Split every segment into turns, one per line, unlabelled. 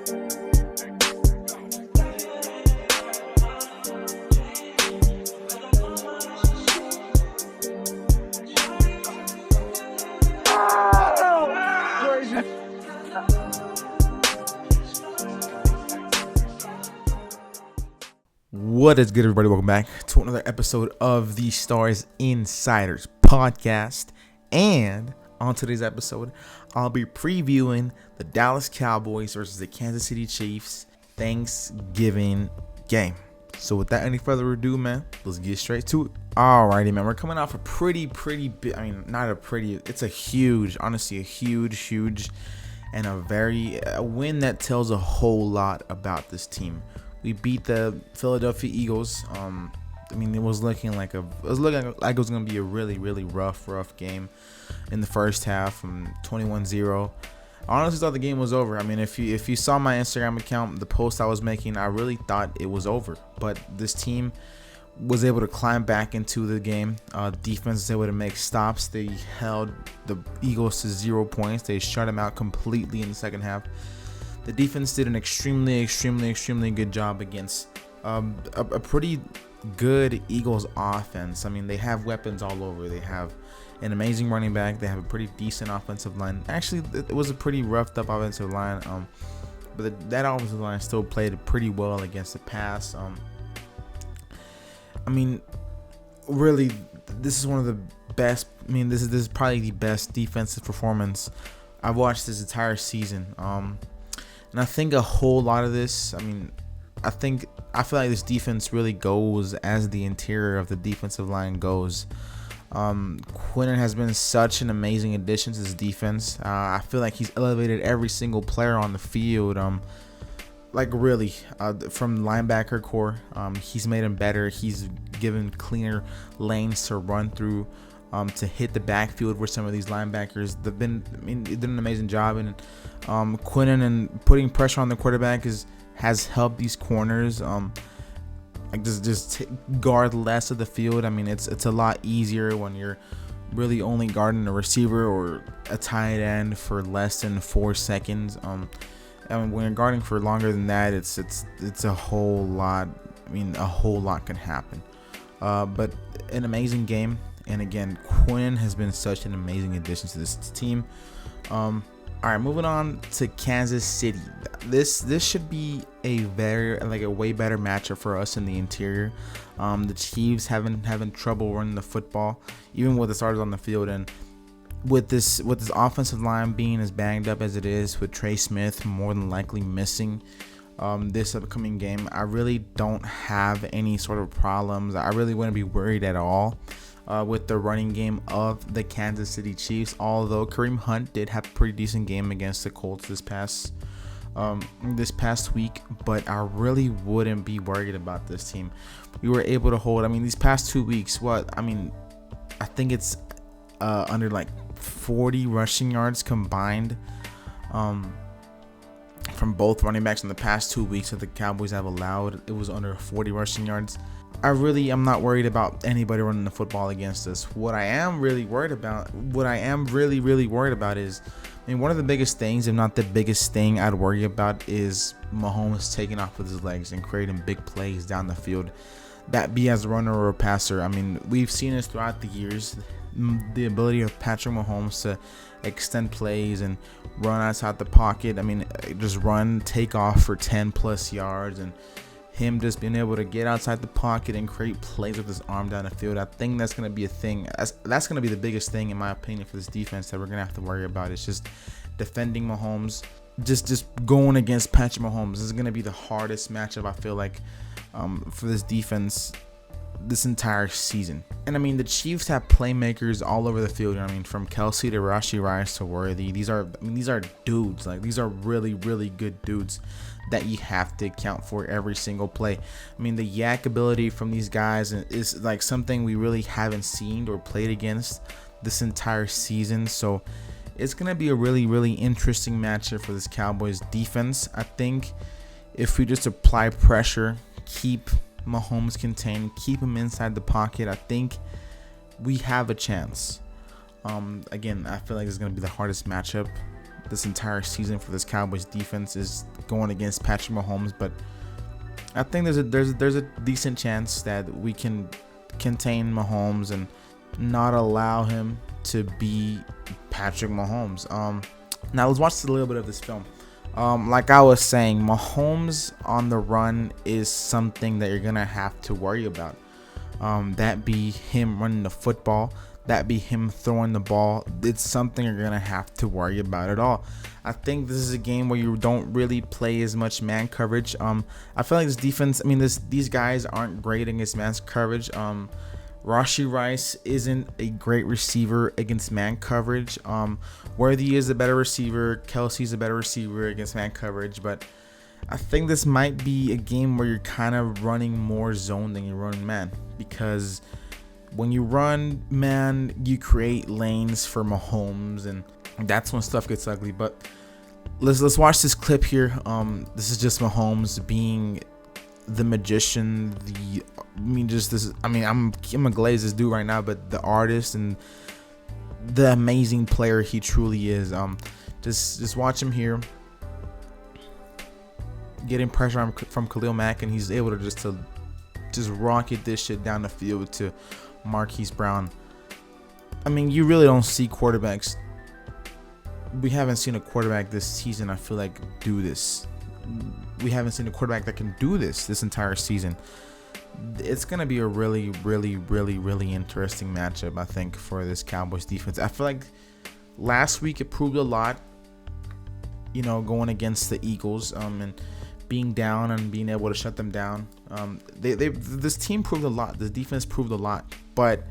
What is good, everybody? Welcome back to another episode of the Stars Insiders podcast. And on today's episode, I'll be previewing the Dallas Cowboys versus the Kansas City Chiefs Thanksgiving game. So without any further ado, man, let's get straight to it. Alrighty, man, we're coming off a pretty big, it's a huge, honestly, a huge and a win that tells a whole lot about this team. We beat the Philadelphia Eagles. It was looking like it was going to be a really rough game in the first half, from 21-0. I honestly thought the game was over. I mean, if you saw my Instagram account, the post I was making, I really thought it was over. But this team was able to climb back into the game. Defense was able to make stops. They held the Eagles to 0 points. They shut them out completely in the second half. The defense did an extremely good job against a pretty good Eagles offense. I mean, they have weapons all over. They have an amazing running back. They have a pretty decent offensive line. Actually, it was a pretty roughed up offensive line. But that offensive line still played pretty well against the pass. Really, this is one of the best. This is probably the best defensive performance I've watched this entire season. And I think a whole lot of this, I feel like this defense really goes as the interior of the defensive line goes. Quinnen has been such an amazing addition to this defense. I feel like he's elevated every single player on the field. From linebacker core, he's made him better. He's given cleaner lanes to run through, to hit the backfield where some of these linebackers they did an amazing job. And Quinnen and putting pressure on the quarterback has helped these corners guard less of the field. It's a lot easier when you're really only guarding a receiver or a tight end for less than 4 seconds. When you're guarding for longer than that, it's a whole lot. A whole lot can happen. But an amazing game. And again, Quinnen has been such an amazing addition to this team. All right, moving on to Kansas City. This should be a way better matchup for us in the interior. The Chiefs having trouble running the football, even with the starters on the field, and with this offensive line being as banged up as it is, with Trey Smith more than likely missing this upcoming game, I really don't have any sort of problems. I really wouldn't be worried at all with the running game of the Kansas City Chiefs, although Kareem Hunt did have a pretty decent game against the Colts this past week, but I really wouldn't be worried about this team. We were able to hold, these past 2 weeks, I think it's under 40 rushing yards combined from both running backs in the past 2 weeks that the Cowboys have allowed. It was under 40 rushing yards. I really am not worried about anybody running the football against us. What I am really worried about is, one of the biggest things, if not the biggest thing I'd worry about, is Mahomes taking off with his legs and creating big plays down the field, that be as a runner or a passer. We've seen this throughout the years, the ability of Patrick Mahomes to extend plays and run outside the pocket. Just run, take off for 10 plus yards, and him just being able to get outside the pocket and create plays with his arm down the field. I think that's going to be a thing. That's going to be the biggest thing, in my opinion, for this defense that we're going to have to worry about. It's just defending Mahomes, just going against Patrick Mahomes. This is going to be the hardest matchup, I feel like, for this defense this entire season. And the Chiefs have playmakers all over the field. From Kelsey to Rashee Rice to Worthy. These are dudes. These are really good dudes that you have to account for every single play. The yak ability from these guys is something we really haven't seen or played against this entire season. So it's gonna be a really interesting matchup for this Cowboys defense. I think if we just apply pressure, keep Mahomes contained, keep him inside the pocket, I think we have a chance. Again, I feel like it's going to be the hardest matchup this entire season for this Cowboys defense is going against Patrick Mahomes, but I think there's a decent chance that we can contain Mahomes and not allow him to be Patrick Mahomes. Now let's watch a little bit of this film. Like I was saying, Mahomes on the run is something that you're gonna have to worry about. That be him running the football, that be him throwing the ball. It's something you're gonna have to worry about at all. I think this is a game where you don't really play as much man coverage. I feel like this defense, these guys aren't great against man coverage. Rashee Rice isn't a great receiver against man coverage. Worthy is a better receiver. Kelsey's a better receiver against man coverage. But I think this might be a game where you're kind of running more zone than you're running man. Because when you run man, you create lanes for Mahomes, and that's when stuff gets ugly. But let's watch this clip here. This is just Mahomes being the magician, I'm gonna glaze this dude right now, but the artist and the amazing player he truly is. Just watch him here, getting pressure from Khalil Mack, and he's able to just rocket this shit down the field to Marquise Brown. You really don't see quarterbacks. We haven't seen a quarterback this season, I feel like, do this. We haven't seen a quarterback that can do this entire season. It's going to be a really, really, really, really interesting matchup, I think, for this Cowboys defense. I feel like last week it proved a lot, going against the Eagles, and being down and being able to shut them down. This team proved a lot. The defense proved a lot. But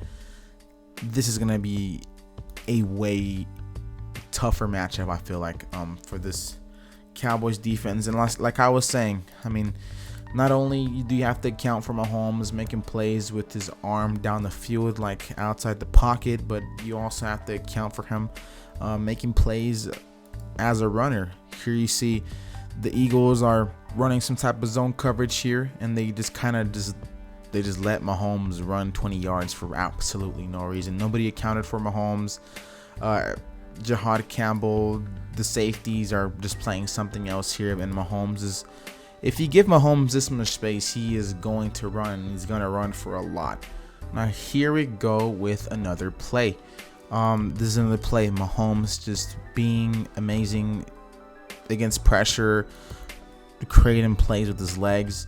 this is going to be a way tougher matchup, I feel like, for this Cowboys defense. And like I was saying, not only do you have to account for Mahomes making plays with his arm down the field, like outside the pocket, but you also have to account for him making plays as a runner. Here you see the Eagles are running some type of zone coverage here, and they just let Mahomes run 20 yards for absolutely no reason. Nobody accounted for Mahomes. Jahad Campbell, the safeties are just playing something else here, and Mahomes is, if you give Mahomes this much space, he is going to run. He's going to run for a lot. Now here we go with another play. This is another play. Mahomes just being amazing against pressure, creating plays with his legs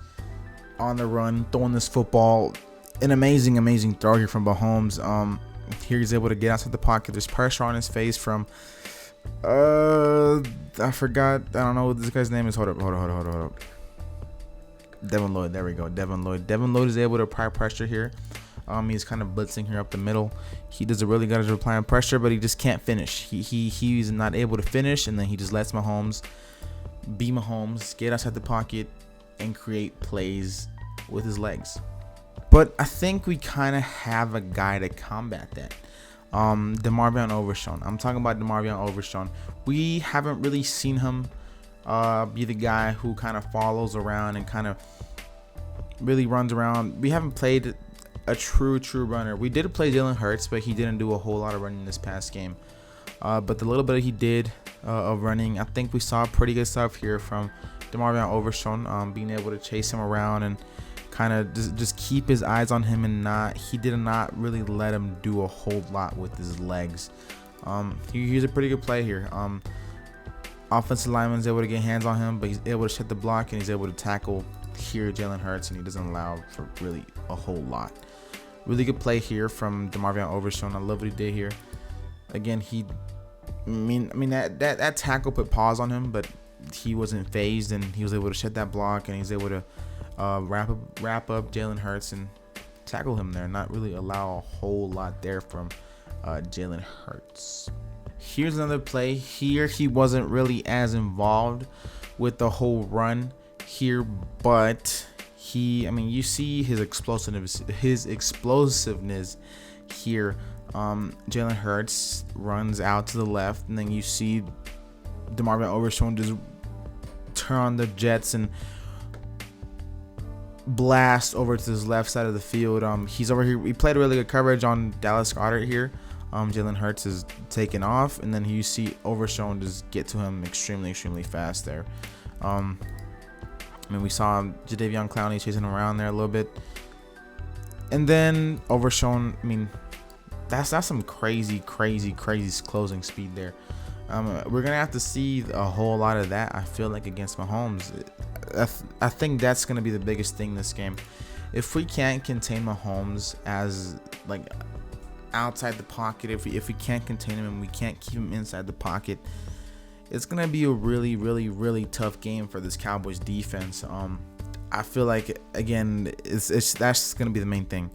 on the run, throwing this football. An amazing throw here from Mahomes. Here he's able to get outside the pocket. There's pressure on his face from I forgot. I don't know what this guy's name is. Hold up. Devin Lloyd. There we go. Devin Lloyd is able to apply pressure here. He's kind of blitzing here up the middle. He does a really good job applying pressure, but he just can't finish. He's not able to finish, and then he just lets Mahomes be Mahomes, get outside the pocket, and create plays with his legs. But I think we kind of have a guy to combat that. DeMarvion Overshown. I'm talking about DeMarvion Overshown. We haven't really seen him be the guy who kind of follows around and kind of really runs around. We haven't played a true runner. We did play Jalen Hurts, but he didn't do a whole lot of running this past game. But the little bit he did of running, I think we saw pretty good stuff here from DeMarvion Overshown, being able to chase him around and kind of just keep his eyes on him, and he did not really let him do a whole lot with his legs. Here's a pretty good play here. Offensive lineman's able to get hands on him, but he's able to shut the block, and he's able to tackle here Jalen Hurts, and he doesn't allow for really a whole lot. Really good play here from DeMarvion Overshown. I love what he did here. Again, that tackle put pause on him, but he wasn't phased, and he was able to shut that block, and he's able to wrap up Jalen Hurts and tackle him there. Not really allow a whole lot there from Jalen Hurts. Here's another play. Here he wasn't really as involved with the whole run here, but you see his explosiveness here. Jalen Hurts runs out to the left, and then you see DeMarvion Overshown just turn on the jets and blast over to his left side of the field. He's over here. We played really good coverage on Dallas Goedert here. Jalen Hurts is taking off, and then you see Overshown just get to him extremely fast there. We saw Jadeveon Clowney chasing him around there a little bit, and then Overshown. That's some crazy closing speed there. We're gonna have to see a whole lot of that, I feel like, against Mahomes. I think that's gonna be the biggest thing this game. If we can't contain Mahomes as like outside the pocket, if we can't contain him and we can't keep him inside the pocket, it's gonna be a really tough game for this Cowboys defense. I feel like, again, that's gonna be the main thing.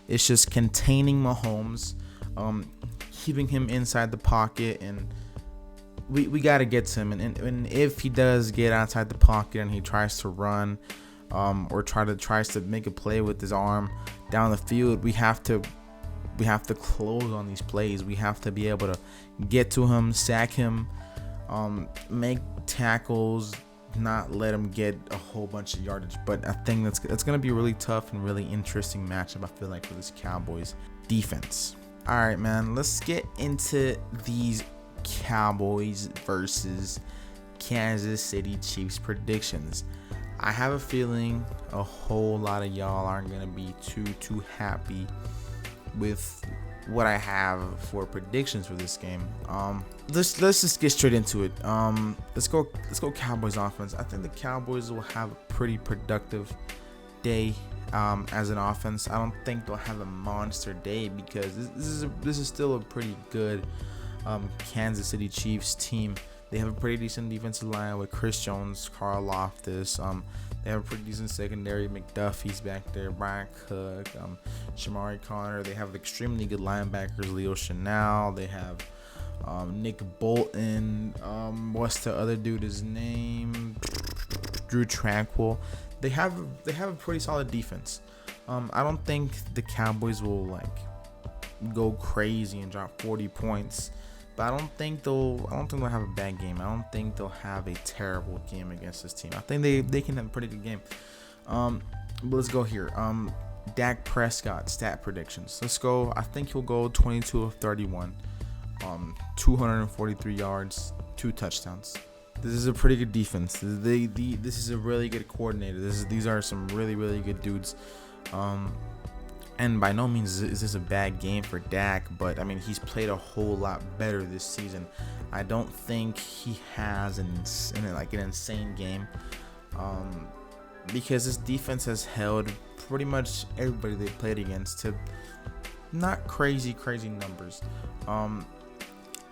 It's just containing Mahomes, keeping him inside the pocket, and we got to get to him. And if he does get outside the pocket and he tries to run, or tries to make a play with his arm down the field, we have to close on these plays. We have to be able to get to him, sack him, make tackles, not let him get a whole bunch of yardage. But I think that's going to be a really tough and really interesting matchup, I feel like, for this Cowboys defense. All right, man, let's get into these Cowboys versus Kansas City Chiefs predictions. I have a feeling a whole lot of y'all aren't going to be too happy with what I have for predictions for this game. Let's just get straight into it. Let's go Cowboys offense. I think the Cowboys will have a pretty productive day as an offense. I don't think they'll have a monster day because this is still a pretty good Kansas City Chiefs team. They have a pretty decent defensive line with Chris Jones, Carl Loftus. They have a pretty decent secondary. McDuffie's back there, Brian Cook, Shamari Connor. They have extremely good linebackers, Leo Chenal. They have Nick Bolton. What's the other dude's name? Drew Tranquil. They have a pretty solid defense. I don't think the Cowboys will go crazy and drop 40 points. But I don't think they'll have a bad game. I don't think they'll have a terrible game against this team. I think they can have a pretty good game. But let's go here. Dak Prescott stat predictions. Let's go. I think he'll go 22 of 31, 243 yards, 2 touchdowns. This is a pretty good defense. This is a really good coordinator. These are some really good dudes. And by no means is this a bad game for Dak, but he's played a whole lot better this season. I don't think he has an insane game, because this defense has held pretty much everybody they played against to not crazy numbers.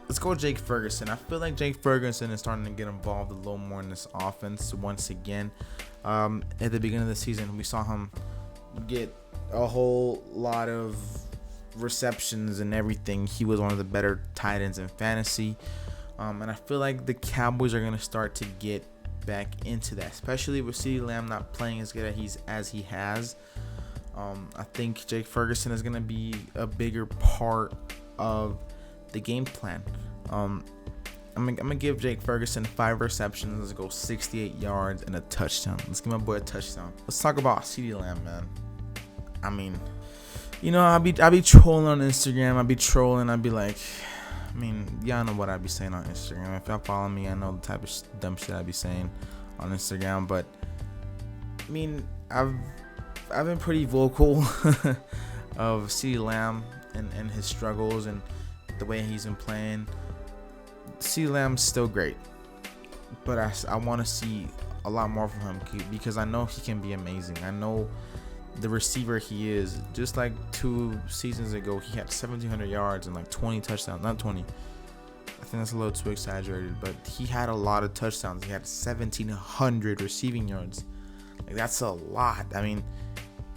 Let's go Jake Ferguson. I feel like Jake Ferguson is starting to get involved a little more in this offense once again. At the beginning of the season, we saw him get a whole lot of receptions and everything. He was one of the better tight ends in fantasy, and I feel like the Cowboys are going to start to get back into that, especially with CeeDee Lamb not playing as good as he has. I think Jake Ferguson is going to be a bigger part of the game plan. I'm gonna give Jake Ferguson 5 receptions. Let's go 68 yards and a touchdown. Let's give my boy a touchdown. Let's talk about CeeDee Lamb, man. I'll be trolling on Instagram. I'll be trolling. I'll be like, y'all know what I be saying on Instagram. If y'all follow me, I know the type of dumb shit I be saying on Instagram. But I've been pretty vocal of CeeDee Lamb and his struggles and the way he's been playing. CeeDee Lamb's still great, but I want to see a lot more from him because I know he can be amazing. I know the receiver he is. Just like 2 seasons ago, he had 1,700 yards and 20 touchdowns. Not 20. I think that's a little too exaggerated, but he had a lot of touchdowns. He had 1,700 receiving yards. That's a lot.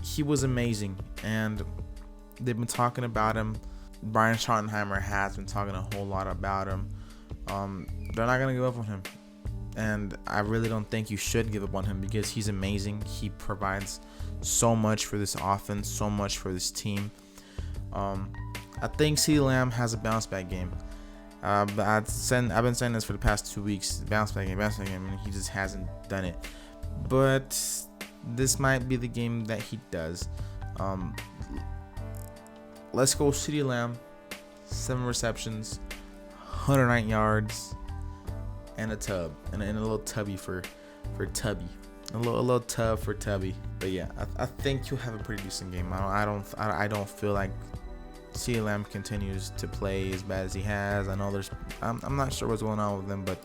He was amazing, and they've been talking about him. Brian Schottenheimer has been talking a whole lot about him. They're not gonna give up on him, and I really don't think you should give up on him because he's amazing. He provides so much for this offense, so much for this team. I think CeeDee Lamb has a bounce back game. I've been saying this for the past 2 weeks. Bounce back game, and he just hasn't done it. But this might be the game that he does. Let's go CeeDee Lamb, 7 receptions, 109 yards, and a tub, and a little tubby for Tubby, a little tub for Tubby. But yeah, I think he'll have a pretty decent game. I don't feel like CeeDee Lamb continues to play as bad as he has. I know I'm not sure what's going on with him, but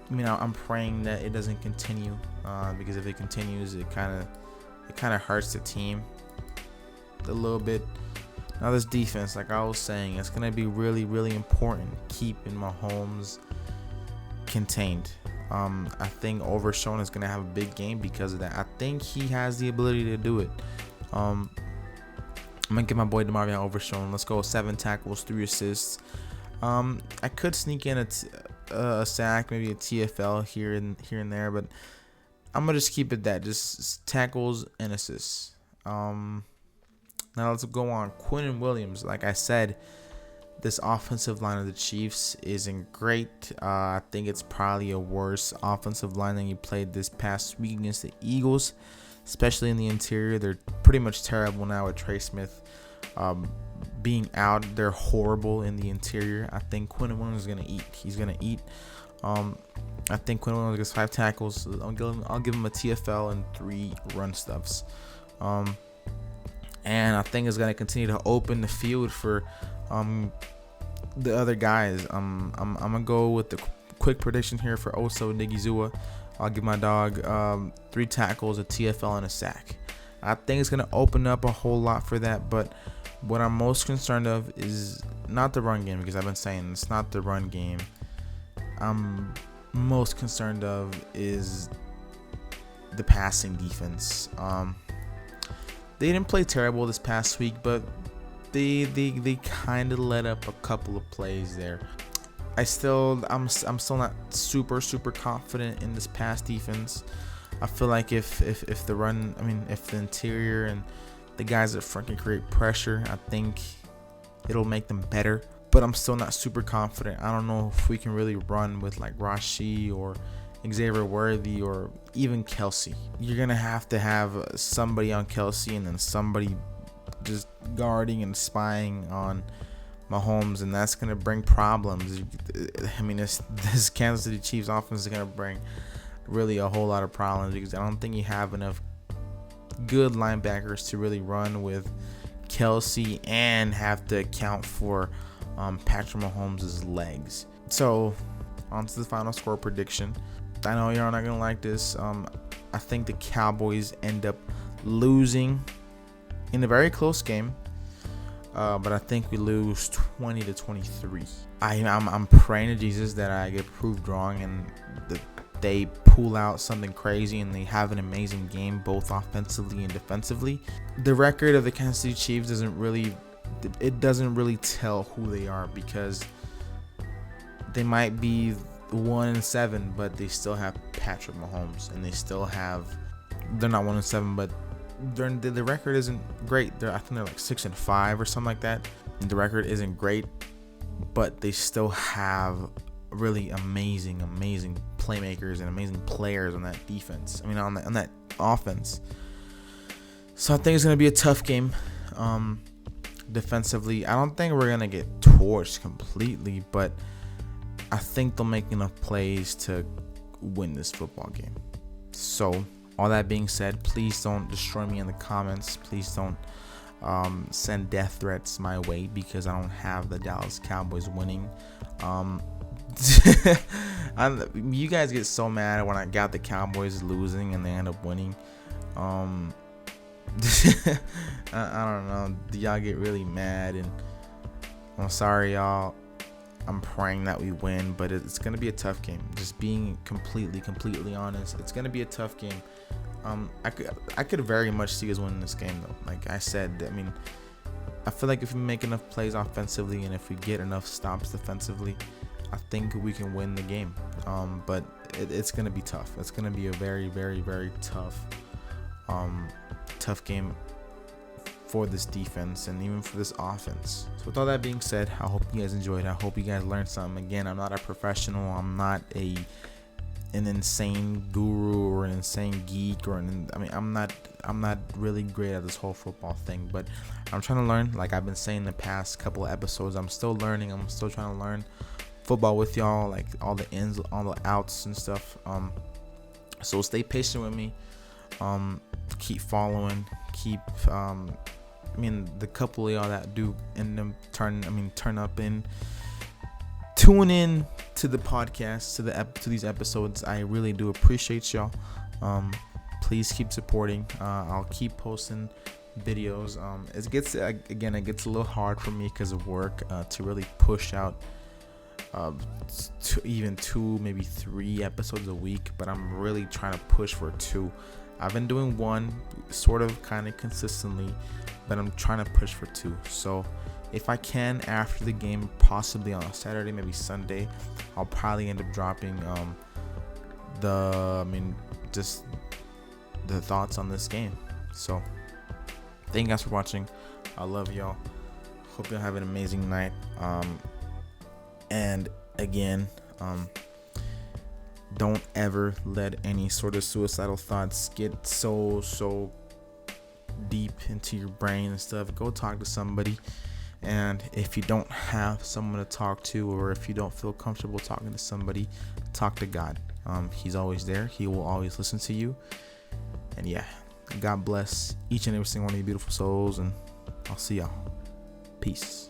I mean, I'm praying that it doesn't continue, because if it continues, it kind of hurts the team a little bit. Now this defense, like I was saying, it's gonna be really, really important keeping Mahomes contained. I think Overshown is gonna have a big game because of that. I think he has the ability to do it. I'm gonna give my boy DeMarvion Overshown. Let's go 7 tackles, 3 assists. I could sneak in a sack, maybe a TFL here and there, but I'm gonna just keep it that, just tackles and assists. Now let's go on Quinn Williams. Like I said, this offensive line of the Chiefs isn't great. I think it's probably a worse offensive line than you played this past week against the Eagles, especially in the interior. They're pretty much terrible now with Trey Smith being out. They're horrible in the interior. I think Quinn Williams is gonna eat. He's gonna eat. I think Quinn Williams gets 5 tackles. I'll give him a TFL and 3 run stuffs. And I think it's gonna continue to open the field for the other guys. I'm gonna go with the quick prediction here for Oso Nigizua. I'll give my dog 3 tackles, a TFL, and a sack. I think it's gonna open up a whole lot for that. But what I'm most concerned of is not the run game, because I've been saying it's not the run game. I'm most concerned of is the passing defense. They didn't play terrible this past week, but they kind of let up a couple of plays there. I'm still not super confident in this pass defense. I feel like if the interior and the guys that front can create pressure, I think it'll make them better. But I'm still not super confident. I don't know if we can really run with like Rashee or Xavier Worthy or even Kelsey. You're gonna have to have somebody on Kelsey and then somebody just guarding and spying on Mahomes, and that's gonna bring problems. I mean, this Kansas City Chiefs offense is gonna bring really a whole lot of problems, because I don't think you have enough good linebackers to really run with Kelsey and have to account for Patrick Mahomes' legs. So on to the final score prediction. I know you're not gonna like this. I think the Cowboys end up losing in a very close game, but I think we lose 20-23. I'm praying to Jesus that I get proved wrong and that they pull out something crazy and they have an amazing game, both offensively and defensively. The record of the Kansas City Chiefs doesn't really tell who they are, because they might be 1-7, but they still have Patrick Mahomes, and they're not 1-7, but the record isn't great. I think they're like 6-5 or something like that. The record isn't great, but they still have really amazing playmakers and amazing players on that defense. I mean, on that offense. So I think it's gonna be a tough game. Defensively, I don't think we're gonna get torched completely, but I think they'll make enough plays to win this football game. So, all that being said, please don't destroy me in the comments. Please don't send death threats my way, because I don't have the Dallas Cowboys winning. You guys get so mad when I got the Cowboys losing and they end up winning. I don't know. Y'all get really mad, and I'm sorry, y'all. I'm praying that we win, but it's going to be a tough game. Just being completely honest, it's going to be a tough game. I could very much see us winning this game, though. Like I said, I mean, I feel like if we make enough plays offensively and if we get enough stops defensively, I think we can win the game. But it's going to be tough. It's going to be a very tough game for this defense and even for this offense. So with all that being said, I hope you guys enjoyed. I hope you guys learned something. Again, I'm not a professional. I'm not a an insane guru or an insane geek I'm not really great at this whole football thing, but I'm trying to learn. Like I've been saying the past couple of episodes, I'm still learning. I'm still trying to learn football with y'all, like all the ins, all the outs and stuff. So stay patient with me. Keep following. Keep the couple of y'all that do end up turn up and tune in to the podcast, to these episodes. I really do appreciate y'all. Please keep supporting. I'll keep posting videos. It gets a little hard for me because of work to really push out even 2, maybe 3 episodes a week, but I'm really trying to push for 2. I've been doing 1 sort of kind of consistently, but I'm trying to push for 2. So if I can, after the game, possibly on a Saturday, maybe Sunday, I'll probably end up dropping just the thoughts on this game. So thank you guys for watching. I love y'all. Hope y'all have an amazing night. And again, don't ever let any sort of suicidal thoughts get so deep into your brain and stuff. Go talk to somebody. And if you don't have someone to talk to, or if you don't feel comfortable talking to somebody, talk to God. He's always there. He will always listen to you. And yeah, God bless each and every single one of you beautiful souls, and I'll see y'all. Peace.